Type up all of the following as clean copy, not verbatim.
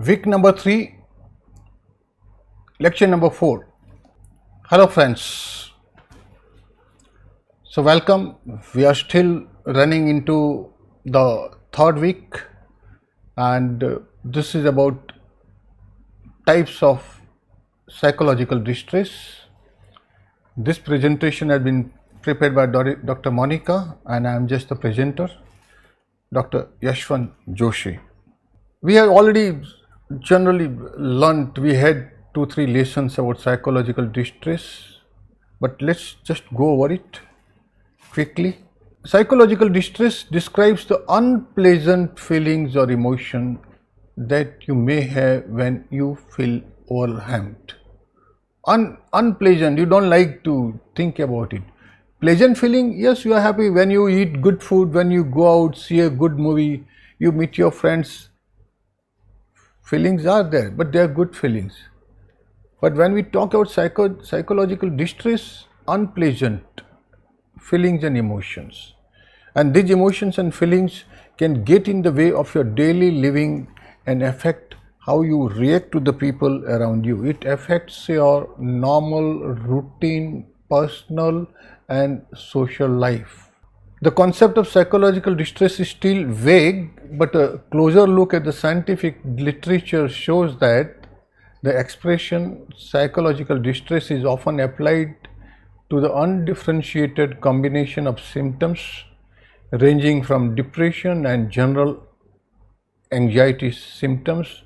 Week number 3, lecture number 4. Hello friends. So welcome. We are still running into the third week, and this is about types of psychological distress. This presentation has been prepared by Dr. Monica, and I am just the presenter, Dr. Yashwant Joshi. We have already generally learnt, we had 2-3 lessons about psychological distress, but let's just go over it quickly. Psychological distress describes the unpleasant feelings or emotion that you may have when you feel overwhelmed. Unpleasant, you don't like to think about it. Pleasant feeling, yes, you are happy when you eat good food, when you go out, see a good movie, you meet your friends. Feelings are there, but they are good feelings. But when we talk about psychological distress, unpleasant feelings and emotions. And these emotions and feelings can get in the way of your daily living and affect how you react to the people around you. It affects your normal, routine, personal and social life. The concept of psychological distress is still vague, but a closer look at the scientific literature shows that the expression psychological distress is often applied to the undifferentiated combination of symptoms ranging from depression and general anxiety symptoms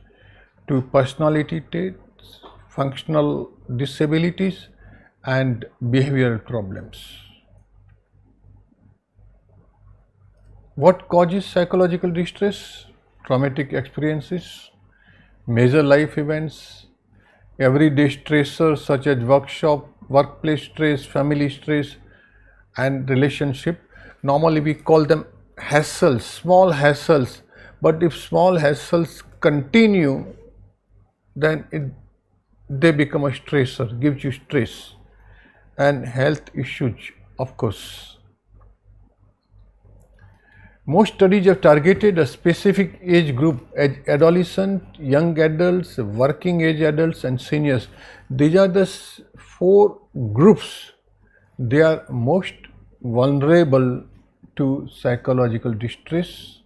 to personality traits, functional disabilities and behavioral problems. What causes psychological distress? Traumatic experiences, major life events, everyday stressors such as workplace stress, family stress and relationship. Normally we call them hassles, small hassles, but if small hassles continue, then they become a stressor, gives you stress. And health issues, of course. Most studies have targeted a specific age group as adolescent, young adults, working age adults and seniors. These are the 4 groups. They are most vulnerable to psychological distress.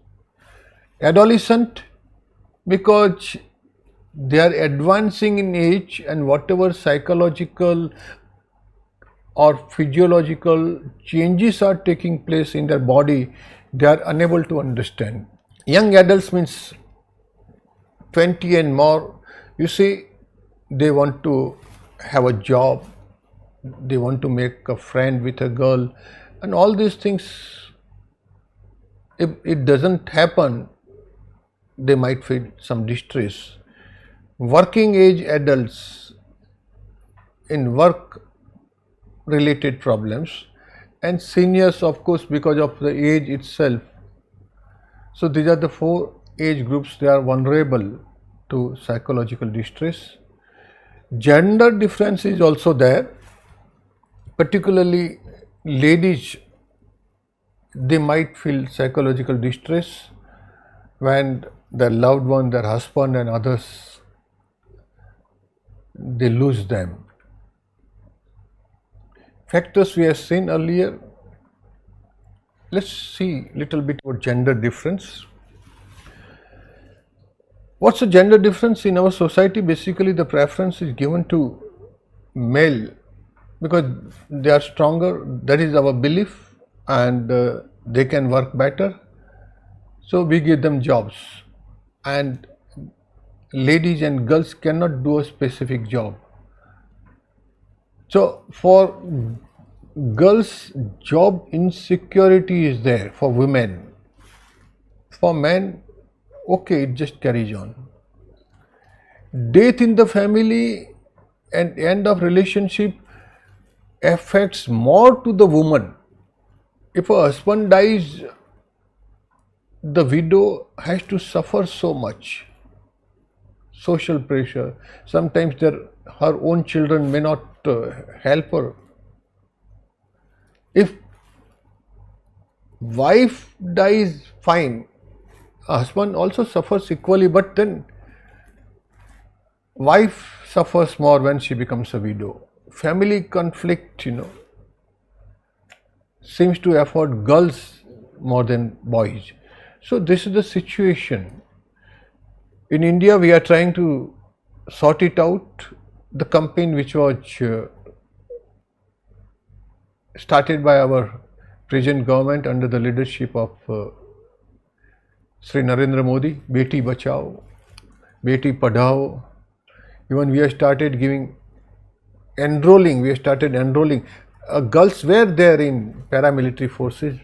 Adolescent, because they are advancing in age and whatever psychological or physiological changes are taking place in their body, they are unable to understand. Young adults means 20 and more. You see, they want to have a job, they want to make a friend with a girl, and all these things, if it doesn't happen, they might feel some distress. Working age adults in work related problems, and seniors, of course, because of the age itself. So these are the 4 age groups. They are vulnerable to psychological distress. Gender difference is also there, particularly ladies. They might feel psychological distress when their loved one, their husband and others, they lose them. Factors we have seen earlier. Let's see a little bit about gender difference. What's the gender difference in our society? Basically, the preference is given to male because they are stronger. That is our belief, and they can work better. So we give them jobs, and ladies and girls cannot do a specific job. So for girls, job insecurity is there for women. For men, okay, it just carries on. Death in the family and end of relationship affects more to the woman. If a husband dies, the widow has to suffer so much. Social pressure. Sometimes her own children may not help her. If wife dies, fine, husband also suffers equally, but then wife suffers more when she becomes a widow. Family conflict, seems to afford girls more than boys. So this is the situation. In India, we are trying to sort it out. The campaign which was started by our present government under the leadership of Sri Narendra Modi, Beti Bachao, Beti Padhao. Even we have started enrolling. Girls were there in paramilitary forces,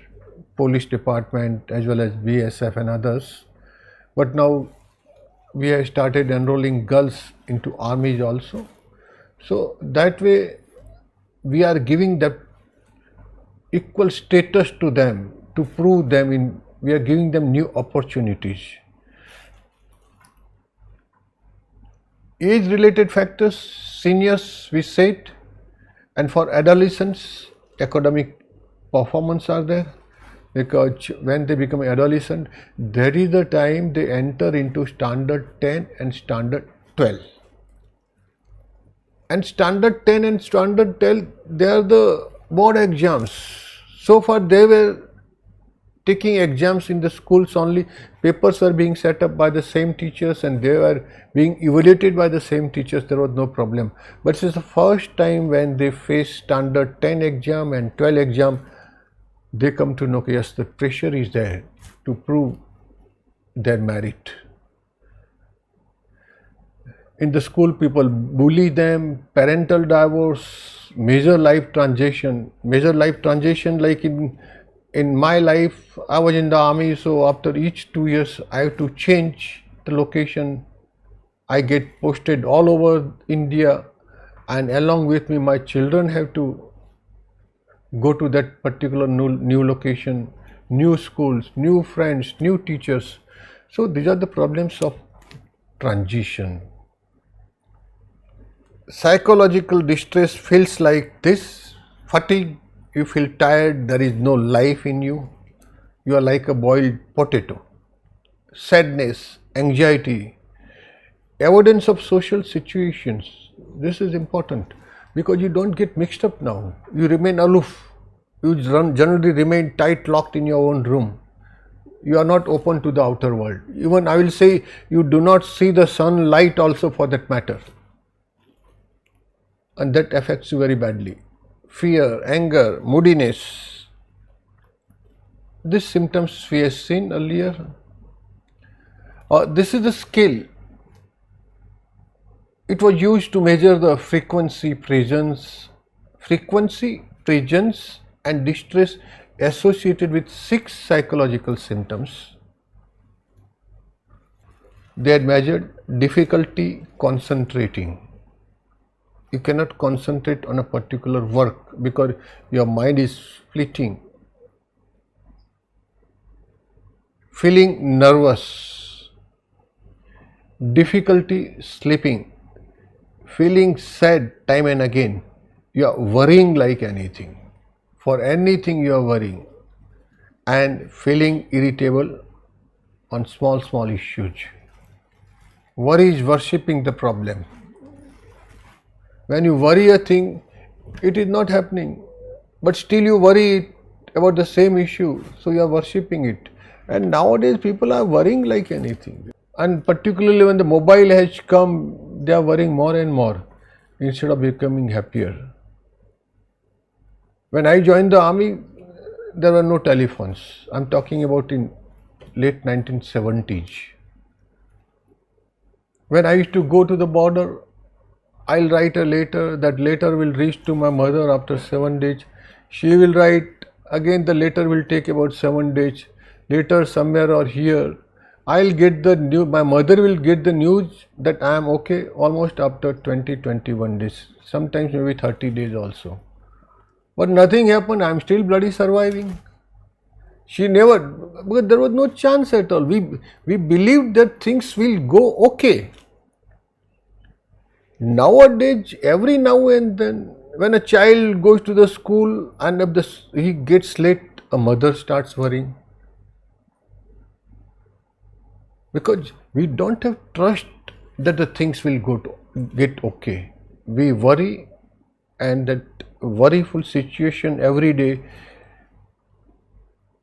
police department as well as BSF and others. But now we have started enrolling girls into armies also. So that way we are giving that equal status to them, to prove them we are giving them new opportunities. Age related factors, seniors we said, and for adolescents academic performance are there, because when they become adolescent, that is the time they enter into standard 10 and standard 12. And standard 10 and standard 12, they are the board exams. So far they were taking exams in the schools only, papers were being set up by the same teachers and they were being evaluated by the same teachers, there was no problem. But this is the first time when they face standard 10 exam and 12 exam, they come to know, yes, the pressure is there to prove their merit. In the school, people bully them, parental divorce, major life transition like in my life, I was in the army, so after each 2 years, I have to change the location. I get posted all over India, and along with me, my children have to go to that particular new location, new schools, new friends, new teachers. So these are the problems of transition. Psychological distress feels like this: fatigue, you feel tired, there is no life in you, you are like a boiled potato. Sadness, anxiety, avoidance of social situations. This is important because you don't get mixed up now. You remain aloof. You generally remain tight locked in your own room. You are not open to the outer world. Even I will say you do not see the sunlight also, for that matter. And that affects you very badly. Fear, anger, moodiness. These symptoms we have seen earlier. This is the scale. It was used to measure the frequency, presence, and distress associated with 6 psychological symptoms. They had measured difficulty concentrating. You cannot concentrate on a particular work because your mind is fleeting. Feeling nervous, difficulty sleeping, feeling sad time and again, you are worrying like anything. For anything you are worrying, and feeling irritable on small issues. Worry is worshipping the problem. When you worry a thing, it is not happening, but still you worry about the same issue, so you are worshipping it. And nowadays people are worrying like anything. And particularly when the mobile has come, they are worrying more and more instead of becoming happier. When I joined the army, there were no telephones. I'm talking about in late 1970s. When I used to go to the border, I'll write a letter, that letter will reach to my mother after 7 days. She will write, again the letter will take about 7 days. Later somewhere or here, I'll get the news, my mother will get the news that I am okay almost after 20-21 days, sometimes maybe 30 days also. But nothing happened, I am still bloody surviving. She never, because there was no chance at all. We believed that things will go okay. Nowadays, every now and then, when a child goes to the school and if he gets late, a mother starts worrying. Because we don't have trust that the things will get okay. We worry, and that worryful situation every day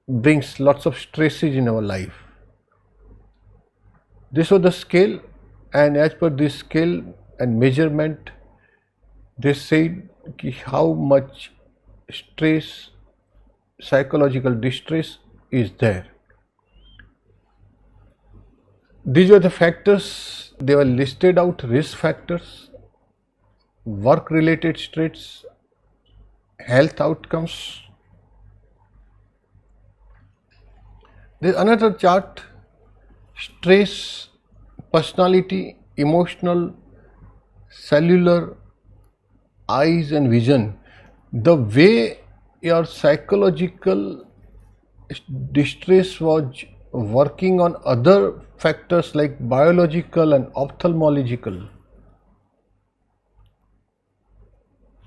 brings lots of stresses in our life. This was the scale, and as per this scale and measurement, they said how much stress, psychological distress is there. These were the factors, they were listed out: risk factors, work related stress, health outcomes. There is another chart: stress, personality, emotional, cellular, eyes and vision. The way your psychological distress was working on other factors like biological and ophthalmological.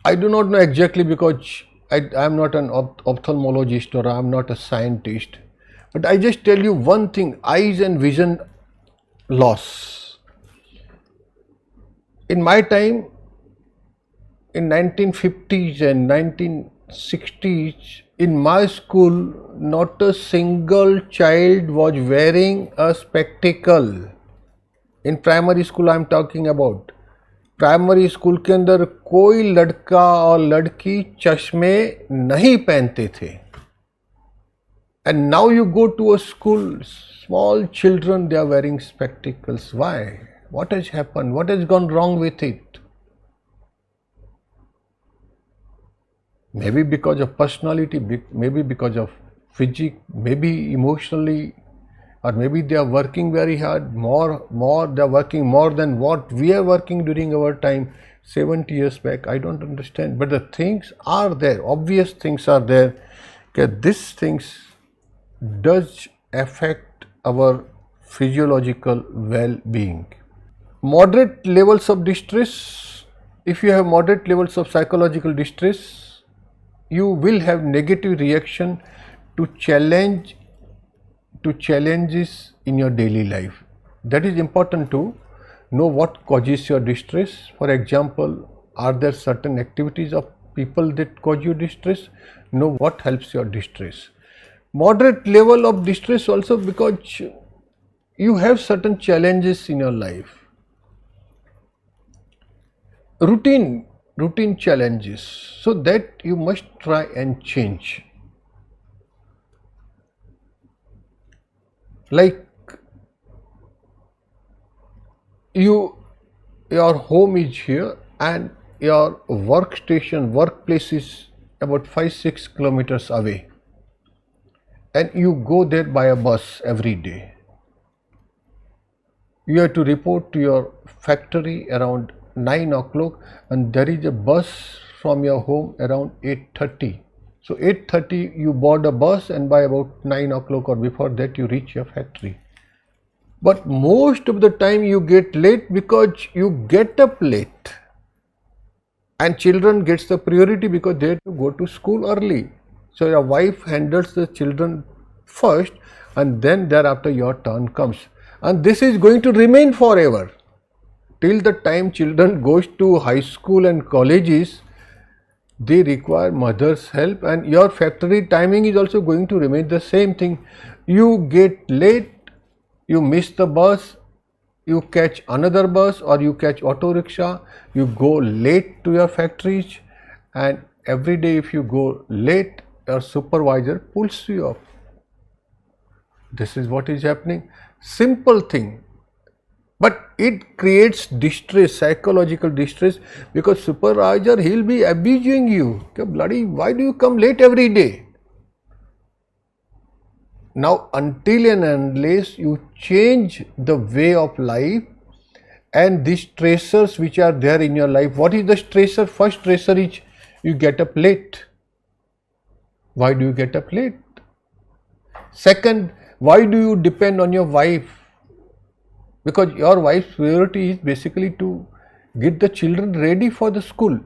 I do not know exactly, because I am not an ophthalmologist or I am not a scientist, but I just tell you one thing: eyes and vision loss. In my time, in 1950s and 1960s, in my school, not a single child was wearing a spectacle. In primary school I am talking about. Primary school के अंदर कोई लड़का और लड़की चश्मे नहीं पहनते थे. And now you go to a school, small children, they are wearing spectacles. Why? What has happened? What has gone wrong with it? Maybe because of personality, maybe because of physique, maybe emotionally, or maybe they are working very hard, they are working more than what we are working during our time 70 years back. I don't understand, but the things are there, obvious things are there. Okay, these things does affect our physiological well-being. Moderate levels of distress. If you have moderate levels of psychological distress, you will have negative reaction to challenges in your daily life. That is important to know what causes your distress. For example, are there certain activities of people that cause you distress? Know what helps your distress. Moderate level of distress also because you have certain challenges in your life. Routine challenges, so that you must try and change. Like your home is here and your workplace is about 5-6 kilometers away, and you go there by a bus every day. You have to report to your factory around 9 o'clock, and there is a bus from your home around 8:30. So 8:30 you board a bus, and by about 9 o'clock or before that you reach your factory. But most of the time you get late because you get up late, and children gets the priority because they have to go to school early. So your wife handles the children first, and then thereafter your turn comes. And this is going to remain forever. Till the time children goes to high school and colleges, they require mother's help, and your factory timing is also going to remain the same thing. You get late, you miss the bus, you catch another bus or you catch auto rickshaw, you go late to your factories, and every day if you go late, your supervisor pulls you off. This is what is happening. Simple thing, but it creates distress, psychological distress, because supervisor, he'll be abusing you. Bloody, why do you come late every day? Now, until and unless you change the way of life and these stressors which are there in your life, what is the stressor? First stressor is you get up late. Why do you get up late? Second, why do you depend on your wife? Because your wife's priority is basically to get the children ready for the school.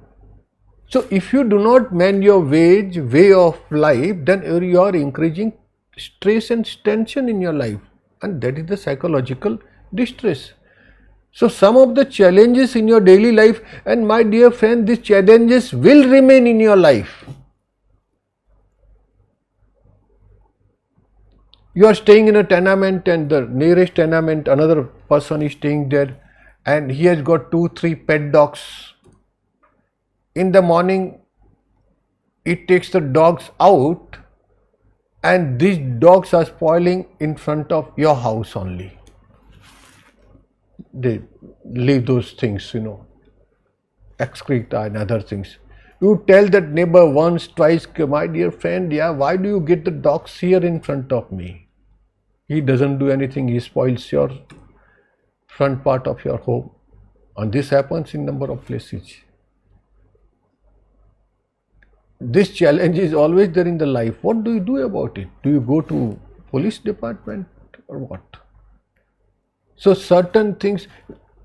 So if you do not mend your way of life, then you are increasing stress and tension in your life, and that is the psychological distress. So some of the challenges in your daily life, and my dear friend, these challenges will remain in your life. You are staying in a tenement and the nearest tenement, another person is staying there and he has got 2-3 pet dogs. In the morning, it takes the dogs out and these dogs are spoiling in front of your house only. They leave those things, excreta and other things. You tell that neighbor once, twice, my dear friend, yeah, why do you get the dogs here in front of me? He doesn't do anything, he spoils your front part of your home. And this happens in number of places. This challenge is always there in the life. What do you do about it? Do you go to police department or what? So certain things,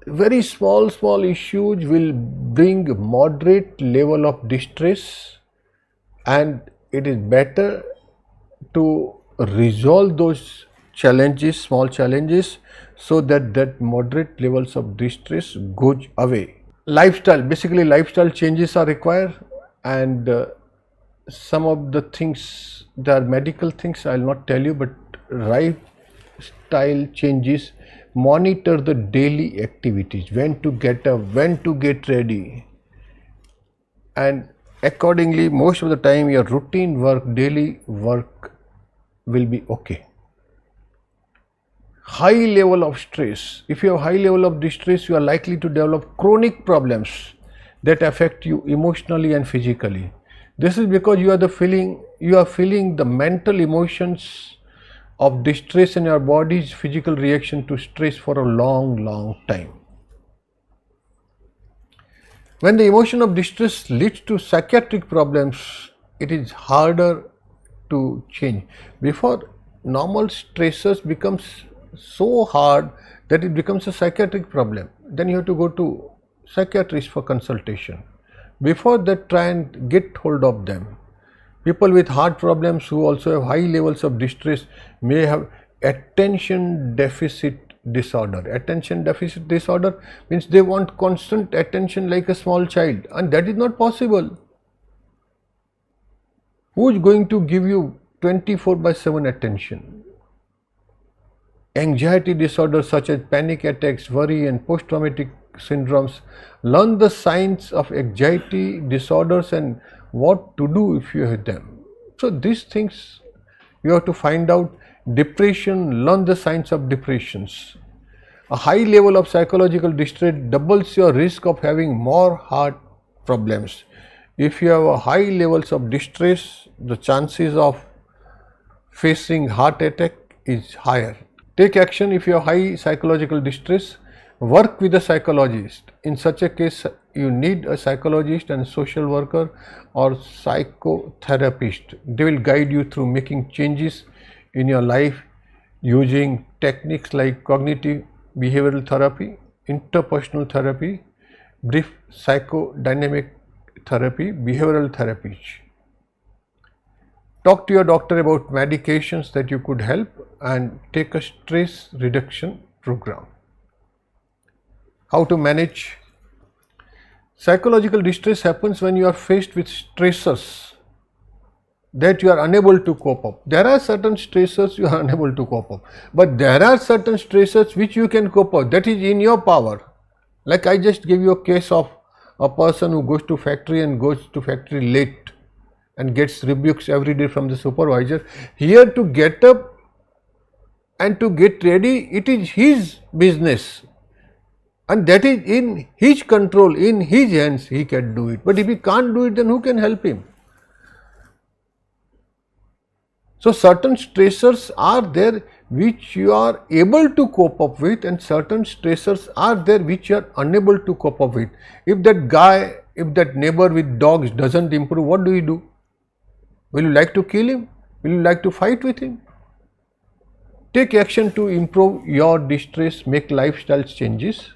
very small issues will bring moderate level of distress, and it is better to resolve those challenges, small challenges, so that moderate levels of distress goes away. Lifestyle, basically lifestyle changes are required, and some of the things, there are medical things I will not tell you, but lifestyle changes. Monitor the daily activities, when to get up, when to get ready, and accordingly most of the time your routine work, daily work will be okay. High level of stress, if you have high level of distress, you are likely to develop chronic problems that affect you emotionally and physically. This is because you are feeling the mental emotions of distress in your body's physical reaction to stress for a long time. When the emotion of distress leads to psychiatric problems, it is harder to change. Before, normal stressors becomes so hard that it becomes a psychiatric problem. Then you have to go to psychiatrist for consultation. Before that, try and get hold of them. People with heart problems who also have high levels of distress may have attention deficit disorder. Attention deficit disorder means they want constant attention like a small child, and that is not possible. Who is going to give you 24/7 attention? Anxiety disorders such as panic attacks, worry and post-traumatic syndromes. Learn the signs of anxiety disorders and what to do if you have them. So these things you have to find out. Depression, learn the signs of depressions. A high level of psychological distress doubles your risk of having more heart problems. If you have a high levels of distress, the chances of facing heart attack is higher. Take action if you have high psychological distress. Work with a psychologist. In such a case, you need a psychologist and social worker or psychotherapist. They will guide you through making changes in your life using techniques like cognitive behavioral therapy, interpersonal therapy, brief psychodynamic therapy, behavioral therapies. Talk to your doctor about medications that you could help and take a stress reduction program. How to manage? Psychological distress happens when you are faced with stressors that you are unable to cope up. There are certain stressors you are unable to cope up, but there are certain stressors which you can cope up. That is in your power. Like I just gave you a case of a person who goes to factory and goes to factory late and gets rebukes every day from the supervisor. Here, to get up and to get ready, it is his business, and that is in his control, in his hands. He can do it, but if he can't do it, then who can help him? So certain stressors are there which you are able to cope up with, and certain stressors are there which you are unable to cope up with. If that neighbor with dogs doesn't improve, what do you do? Will you like to kill him? Will you like to fight with him? Take action to improve your distress, make lifestyle changes,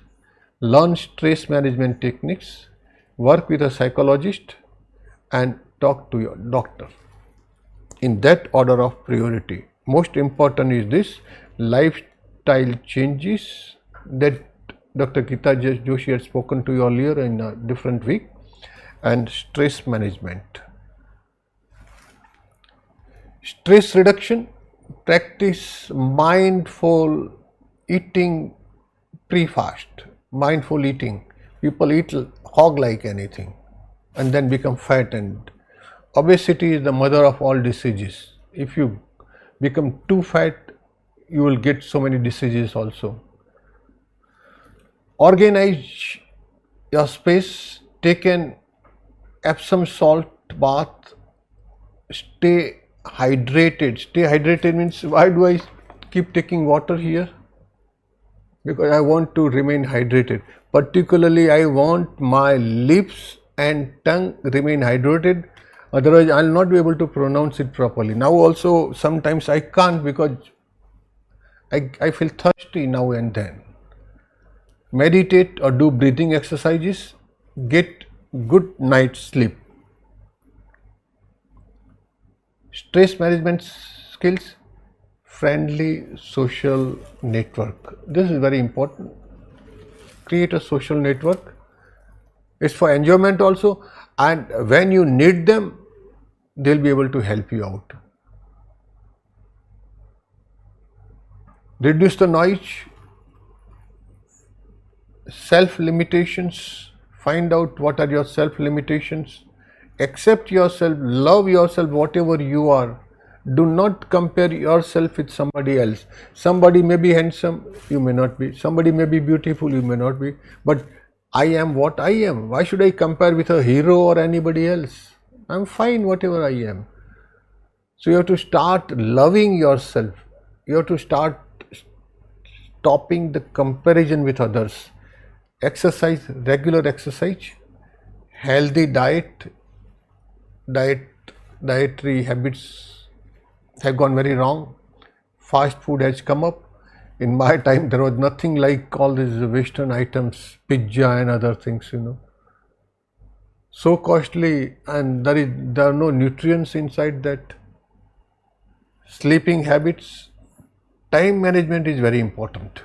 learn stress management techniques, work with a psychologist, and talk to your doctor. In that order of priority. Most important is this: lifestyle changes that Dr. Geeta Joshi had spoken to you earlier in a different week, and stress management. Stress reduction, practice mindful eating pre-fast, mindful eating. People eat hog like anything and then become fat, and obesity is the mother of all diseases. If you become too fat, you will get so many diseases also. Organize your space, take an Epsom salt bath, stay hydrated. Stay hydrated means, why do I keep taking water here? Because I want to remain hydrated. Particularly, I want my lips and tongue remain hydrated. Otherwise, I will not be able to pronounce it properly. Now also, sometimes I can't because I feel thirsty now and then. Meditate or do breathing exercises. Get good night's sleep. Stress management skills. Friendly social network. This is very important. Create a social network. It's for enjoyment also, and when you need them, they'll be able to help you out. Reduce the noise. Self limitations. Find out what are your self limitations. Accept yourself, love yourself, whatever you are. Do not compare yourself with somebody else. Somebody may be handsome, you may not be. Somebody may be beautiful, you may not be. But I am what I am. Why should I compare with a hero or anybody else? I'm fine whatever I am. So you have to start loving yourself. You have to start stopping the comparison with others. Exercise, regular exercise, healthy dietary habits have gone very wrong. Fast food has come up. In my time, there was nothing like all these Western items, pizza and other things, So costly, and there are no nutrients inside that. Sleeping habits, time management is very important.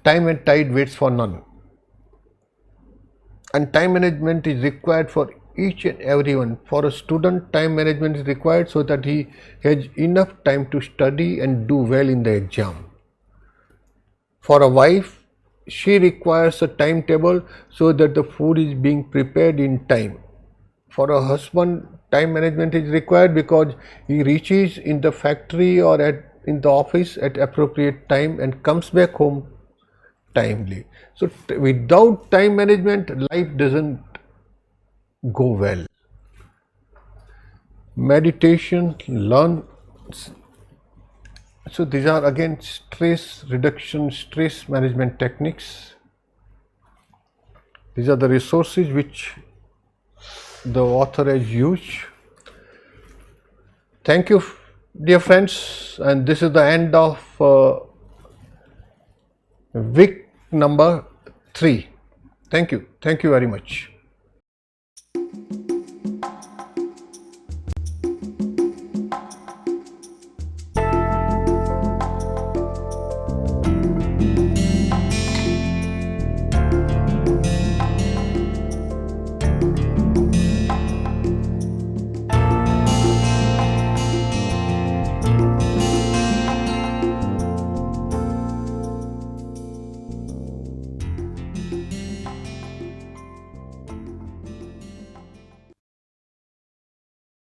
Time and tide waits for none. And time management is required for each and everyone. For a student, time management is required so that he has enough time to study and do well in the exam. For a wife, she requires a timetable so that the food is being prepared in time. For a husband, time management is required because he reaches in the factory or in the office at appropriate time and comes back home timely. So without time management, life doesn't go well. Meditation, learn. So these are again stress reduction, stress management techniques. These are the resources which the author has used. Thank you, dear friends, and this is the end of week number 3. Thank you very much.